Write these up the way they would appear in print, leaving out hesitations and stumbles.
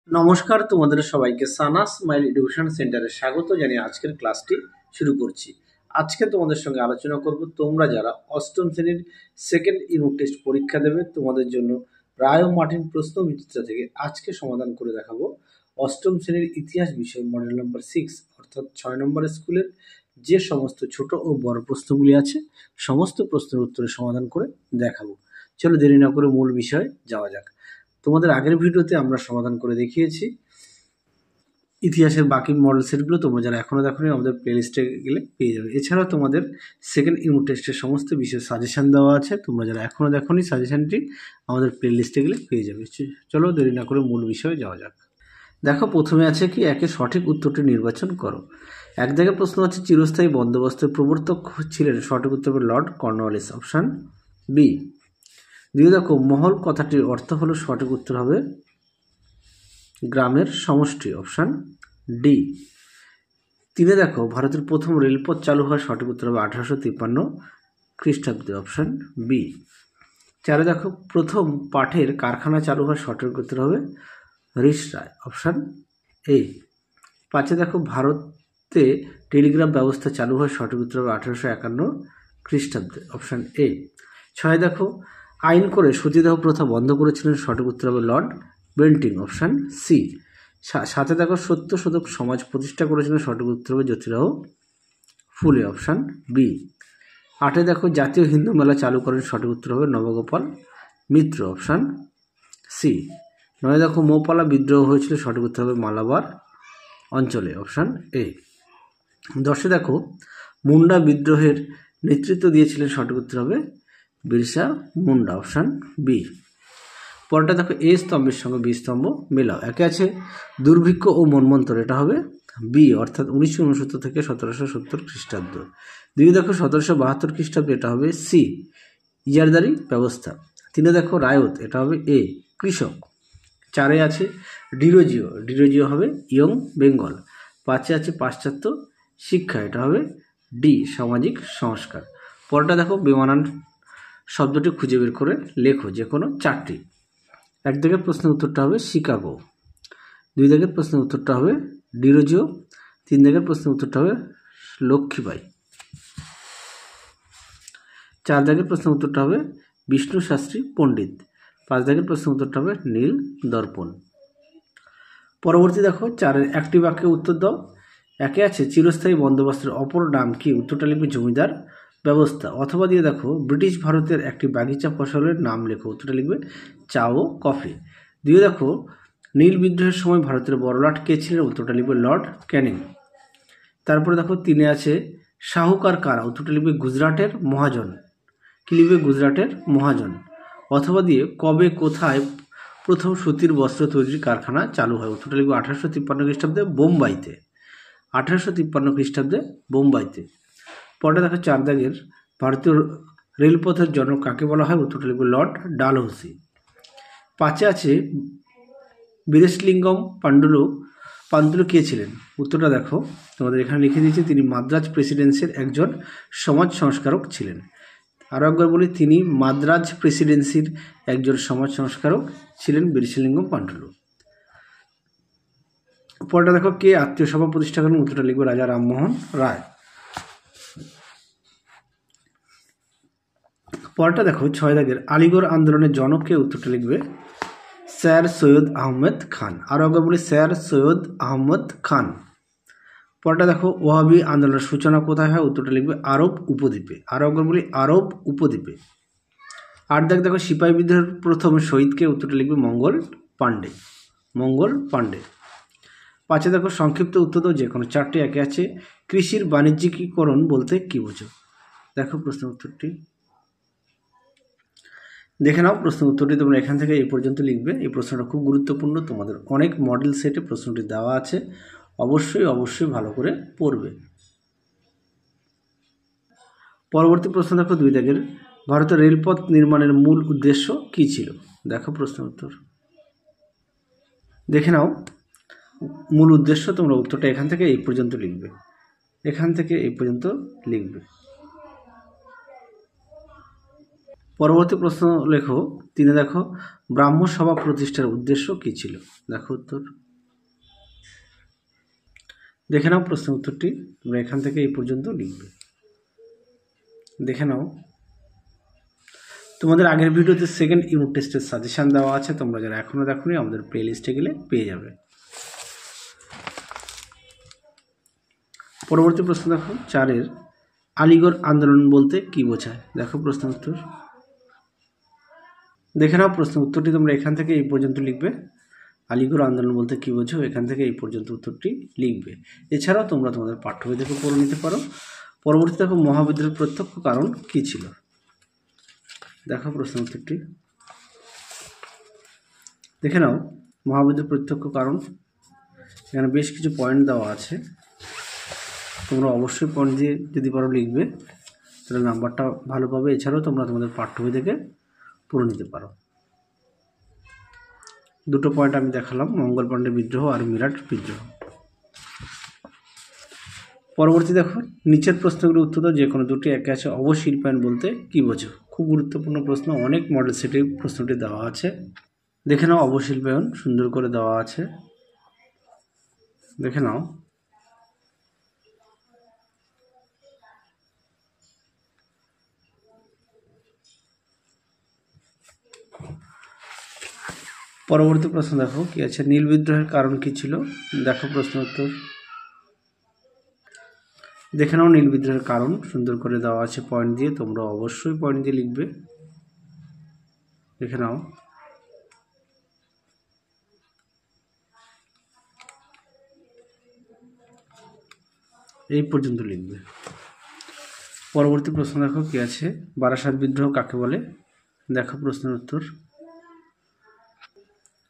নমস্কার, তোমাদের সবাইকে সানা স্মাইল এডুকেশন সেন্টারে স্বাগত জানিয়ে আজকের ক্লাসটি শুরু করছি। আজকে তোমাদের সঙ্গে আলোচনা করব তোমরা যারা অষ্টম শ্রেণীর সেকেন্ড ইউনিট টেস্ট পরীক্ষা দেবে তোমাদের জন্য রায় ও মার্টিন প্রশ্ন বিচিত্রা থেকে আজকে সমাধান করে দেখাবো অষ্টম শ্রেণীর ইতিহাস বিষয় মডেল নাম্বার 6 অর্থাৎ 6 নম্বরের স্কুলের যে সমস্ত ছোট ও বড় প্রশ্নগুলি আছে সমস্ত প্রশ্নের উত্তরের সমাধান করে দেখাবো। চলো দেরি না করে মূল বিষয়ে যাওয়া যাক। তোমাদের আগের ভিডিওতে আমরা সমাধান করে দেখিয়েছি ইতিহাসের বাকি মডেল সেটগুলো। তোমরা যারা এখনও দেখোনি আমাদের প্লেলিস্টে গেলে পেয়ে যাবে। এছাড়াও তোমাদের সেকেন্ড ইউনিট টেস্টের সমস্ত বিষয়ে সাজেশান দেওয়া আছে। তোমরা যারা এখনও দেখোনি সাজেশানটি আমাদের প্লেলিস্টে গেলে পেয়ে যাবে। চলো দেরি না করে মূল বিষয়ে যাওয়া যাক। দেখো, প্রথমে আছে কি একে সঠিক উত্তরটি নির্বাচন করো। এক জায়গায় প্রশ্ন আছে চিরস্থায়ী বন্দোবস্তের প্রবর্তক ছিলেন, সঠিক উত্তর হবে লর্ড কর্নওয়ালিস, অপশান বি। দুই দেখো, মহল কথাটির অর্থ হলো, সঠিক উত্তর হবে গ্রামের সমষ্টি, অপশান ডি। তিনে দেখো, ভারতের প্রথম রেলপথ চালু হওয়ার সঠিক উত্তর হবে 1853 খ্রিস্টাব্দে, অপশান বি। চারে দেখো, প্রথম পাঠের কারখানা চালু হওয়ার সঠিক উত্তর হবে রিসরায়, অপশান এ। পাঁচে দেখো, ভারতে টেলিগ্রাফ ব্যবস্থা চালু হওয়ার সঠিক উত্তর হবে 1851 খ্রিস্টাব্দে, অপশান এ। ছয় দেখো, আইন করে সতীদাহ প্রথা বন্ধ করেছিলেন, সঠিক উত্তর হবে লর্ড বেন্টিং, অপশান সি। সাথে দেখো, সত্য শতক সমাজ প্রতিষ্ঠা করেছিলেন, সঠিক উত্তর হবে জ্যোতিরাও ফুলে, অপশান বি। আটে দেখো, জাতীয় হিন্দু মেলা চালু করেন, সঠিক উত্তর হবে নবগোপাল মিত্র, অপশান সি। নয় দেখো, মৌপালা বিদ্রোহ হয়েছিল, সঠিক উত্তর হবে মালাবার অঞ্চলে, অপশান এ। দশে দেখো, মুন্ডা বিদ্রোহের নেতৃত্ব দিয়েছিলেন, সঠিক উত্তর হবে বিরসা মুন্ডা, অপশান বি। পরটা দেখো, এ স্তম্ভের সঙ্গে বি স্তম্ভ মেলাও। একে আছে দুর্ভিক্ষ ও মন্বন্তর, এটা হবে বি, অর্থাৎ 1969 থেকে 1770 খ্রিস্টাব্দ। দুই দেখো, 1772 খ্রিস্টাব্দ, এটা হবে সি, ইজারদারি ব্যবস্থা। তিনে দেখো, রায়ত, এটা হবে এ, কৃষক। চারে আছে ডিরোজিও, ডিরোজিও হবে ইয়ং বেঙ্গল। পাঁচে আছে পাশ্চাত্য শিক্ষা, এটা হবে ডি, সামাজিক সংস্কার। পরটা দেখো, বেমানান শব্দটি খুঁজে বের করে লেখো যে কোনো চারটি। এক দাগের প্রশ্নের উত্তরটা হবে শিকাগো। দুই দাগের প্রশ্নের উত্তরটা হবে ডিরোজিও। তিন দাগের প্রশ্নের উত্তরটা হবে লক্ষ্মীবাই। চার দাগের প্রশ্নের উত্তরটা হবে বিষ্ণু শাস্ত্রী পণ্ডিত। পাঁচ দাগের প্রশ্নের উত্তরটা হবে নীল দর্পণ। পরবর্তী দেখো, চারের একটি বাক্যে উত্তর দাও। একে আছে চিরস্থায়ী বন্দোবস্তের অপর নাম কি, উত্তরটা লিখবে জমিদার ব্যবস্থা। অথবা দিয়ে দেখো, ব্রিটিশ ভারতের একটি বাগিচা ফসলের নাম লেখো, উত্তরটা লিখবে চা ও কফি। দিয়ে দেখো, নীল বিদ্রোহের সময় ভারতের বড়লাট কে ছিলেন, উত্তরটা লিখবে লর্ড ক্যানিং। তারপরে দেখো, তিনে আছে শাহুকার কারা, উত্তরটা লিখবে গুজরাটের মহাজন। কি লিখবে, গুজরাটের মহাজন। অথবা দিয়ে কবে কোথায় প্রথম সুতির বস্ত্র তৈরির কারখানা চালু হয়, উত্তরটা লিখবে 1853 খ্রিস্টাব্দে বোম্বাইতে, 1853 খ্রিস্টাব্দে বোম্বাইতে। পরে দেখো, চার দাগের ভারতীয় রেলপথের জনক কাকে বলা হয়, উত্তরটা লিখবে লর্ড ডালহৌসি। পাঁচে আছে বীরেশলিঙ্গম পান্ডুলু কে ছিলেন, উত্তরটা দেখো তোমাদের এখানে লিখে দিয়েছি, তিনি মাদ্রাজ প্রেসিডেন্সির একজন সমাজ সংস্কারক ছিলেন। আরও একবার বলি, তিনি মাদ্রাজ প্রেসিডেন্সির একজন সমাজ সংস্কারক ছিলেন বীরেশলিঙ্গম পান্ডুলু। পরটা দেখো, কে আত্মীয় সভা প্রতিষ্ঠা করেন, উত্তরটা লিখবে রাজা রামমোহন রায়। পরটা দেখো, ছয় দাগের আলিগড় আন্দোলনের জনককে, উত্তরটা লিখবে স্যার সৈয়দ আহমেদ খান। আরও একবার বলি, স্যার সৈয়দ আহমদ খান। পরটা দেখো, ওয়াহাবি আন্দোলনের সূচনা কোথায় হয়, উত্তরটা লিখবে আরব উপদ্বীপে। আরও একবার বলি, আরব উপদ্বীপে। আট দাগ দেখো, সিপাহী বিদ্রোহের প্রথম শহীদকে, উত্তরটা লিখবে মঙ্গল পাণ্ডে, মঙ্গল পাণ্ডে। পাঁচে দেখো, সংক্ষিপ্ত উত্তর দাও যে কোনো চারটি। একে আছে কৃষির বাণিজ্যিকীকরণ বলতে কি বোঝো, দেখো প্রশ্ন উত্তরটি দেখে নাও। প্রশ্ন উত্তরটি তোমরা এখান থেকে এই পর্যন্ত লিখবে। এই প্রশ্নটা খুব গুরুত্বপূর্ণ, তোমাদের অনেক মডেল সেটে প্রশ্নটি দেওয়া আছে, অবশ্যই ভালো করে পড়বে। পরবর্তী প্রশ্ন দেখো, দুই দাগের ভারতের রেলপথ নির্মাণের মূল উদ্দেশ্য কি ছিল, দেখো প্রশ্ন উত্তর দেখে নাও। মূল উদ্দেশ্য তোমরা উত্তরটা এখান থেকে এই পর্যন্ত লিখবে, এখান থেকে এই পর্যন্ত লিখবে। পরবর্তী প্রশ্ন লেখো, 3 দেখো ব্রাহ্ম সভা প্রতিষ্ঠার উদ্দেশ্য কী ছিল? দেখো উত্তর। দেখে নাও প্রশ্ন উত্তরটি, তোমরা এখান থেকে এই পর্যন্ত লিখবে। দেখে নাও, তোমাদের আগের ভিডিওতে সেকেন্ড ইউনিট টেস্টের সাজেশান দেওয়া আছে, তোমরা যারা এখনও দেখোনি আমাদের প্লে লিস্টে গেলে পেয়ে যাবে। পরবর্তী প্রশ্ন দেখো, 4 আলিগড় আন্দোলন বলতে কি বোঝায়? দেখো প্রশ্ন উত্তর। দেখে নাও প্রশ্ন উত্তরটি, তোমরা এখান থেকে এই পর্যন্ত লিখবে। আলিগড় আন্দোলন বলতে কী বোঝো, এখান থেকে এই পর্যন্ত উত্তরটি লিখবে। এছাড়াও তোমরা তোমাদের পাঠ্যবই থেকে পড়ে নিতে পারো। পরবর্তী দেখো, মহাবিদ্রোহের প্রত্যক্ষ কারণ কী ছিল? দেখো প্রশ্ন উত্তরটি। দেখে নাও, মহাবিদ্রোহের প্রত্যক্ষ কারণ, এখানে বেশ কিছু পয়েন্ট দেওয়া আছে, তোমরা অবশ্যই পয়েন্ট দিয়ে যদি পারো লিখবে, তাহলে নাম্বারটা ভালো পাবে। এছাড়াও তোমরা তোমাদের পাঠ্যবই থেকে পড়ে নিতে পারো। 2টো পয়েন্ট আমি দেখালাম, মঙ্গল পাণ্ডে বিদ্রোহ আর মিরাট বিদ্রোহ। পরবর্তী দেখো, নিচের প্রশ্নগুলো উত্তর দাও, যে কোনো দুটি একে আছে অবশিল্পায়ন বলতে কি বোঝো? খুব গুরুত্বপূর্ণ প্রশ্ন, অনেক মডেল সেটে প্রশ্নটি দেওয়া আছে। দেখে নাও, অবশিল্পায়ন সুন্দর করে দেওয়া আছে, দেখে নাও। পরবর্তী প্রশ্ন দেখো কি আছে, নীল বিদ্রোহের কারণ কি ছিল? দেখো প্রশ্ন উত্তর। দেখে নাও, নীল বিদ্রোহের কারণ সুন্দর করে দেওয়া আছে পয়েন্ট দিয়ে, তোমরা অবশ্যই পয়েন্ট দিয়ে লিখবে। দেখে নাও। এই পর্যন্ত লিখবে। পরবর্তী প্রশ্ন দেখো কি আছে, বারাসাত বিদ্রোহ কাকে বলে? দেখো প্রশ্নের উত্তর।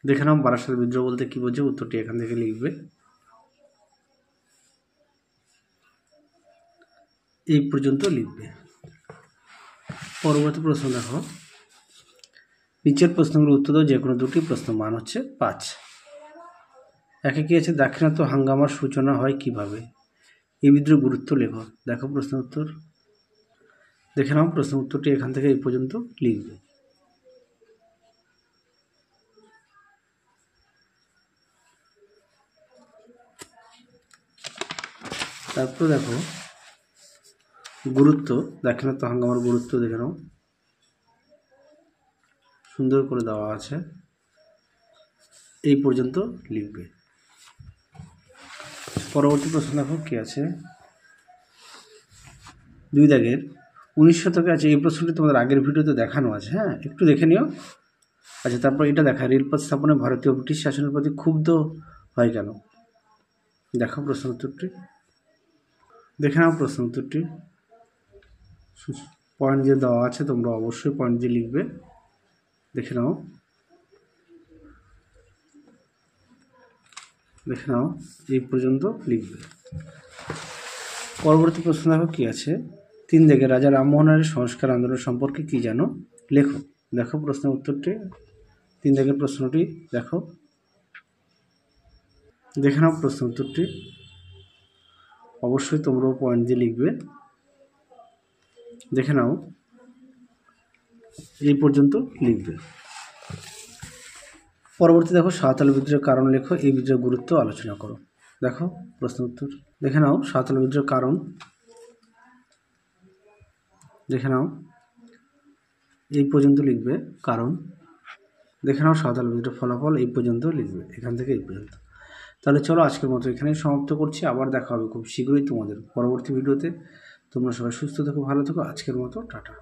দেখে নাও, বারাসাত বিদ্রোহ বলতে কি বোঝো, উত্তরটি এখান থেকে লিখবে। এই পর্যন্ত লিখবে। পরবর্তী প্রশ্ন দেখো, নিচের প্রশ্নগুলোর উত্তর দাও, যে কোনো দুটি প্রশ্ন, মান হচ্ছে 5। একে কি আছে, দাক্ষিণাত্য হাঙ্গামার সূচনা হয় কিভাবে? এই বিদ্রোহ গুরুত্ব লেখো। দেখো প্রশ্ন উত্তর। দেখে নাও, প্রশ্ন উত্তরটি এখান থেকে এই পর্যন্ত লিখবে। তারপর দেখো গুরুত্ব, দাক্ষিণাত্য হাঙ্গামার গুরুত্ব দেখে নাও, সুন্দর করে দেওয়া আছে, এই পর্যন্ত লিখবে। পরবর্তী প্রশ্ন দেখো কি আছে, 2 দাগের 19 শতকে আছে। এই প্রশ্নটি তোমাদের আগের ভিডিওতে দেখানো আছে, হ্যাঁ, একটু দেখে নিও। আচ্ছা, তারপর এটা দেখা, রেলপথ স্থাপনে ভারতীয় ব্রিটিশ শাসনের প্রতি ক্ষুব্ধ হয় কেন? দেখো প্রশ্ন উত্তরটি। দেখে নাও প্রশ্ন উত্তরটি, পয়েন্ট যে দেওয়া আছে, তোমরা অবশ্যই পয়েন্ট দিয়ে লিখবে। দেখে নাও। দেখে নাও, এই পর্যন্ত লিখবে। পরবর্তী প্রশ্ন দেখো কি আছে, 3 দাগে রাজা রামমোহন রায়ের সংস্কার আন্দোলন সম্পর্কে কি জানো? লেখো। দেখো প্রশ্নের উত্তরটি, 3 দাগের প্রশ্নটি দেখো। দেখে নাও প্রশ্ন উত্তরটি, অবশ্যই তোমরাও পয়েন্ট দিয়ে লিখবে। দেখে নাও, এই পর্যন্ত লিখবে। পরবর্তী দেখো, সাঁওতাল বিদ্রোহের কারণ লেখো, এই বিদ্রোহের গুরুত্ব আলোচনা করো। দেখো প্রশ্ন উত্তর। দেখে নাও, সাঁওতাল বিদ্রোহের কারণ, দেখে নাও, এই পর্যন্ত লিখবে কারণ। দেখে নাও, সাঁওতাল বিদ্রোহের ফলাফল, এই পর্যন্ত লিখবে, এখান থেকে এই পর্যন্ত। তাহলে চলো আজকের মতো এখানেই সমাপ্ত করছি, আবার দেখা হবে খুব শীঘ্রই তোমাদের পরবর্তী ভিডিওতে। তোমরা সবাই সুস্থ থেকো, ভালো থেকো, আজকের মতো টাটা।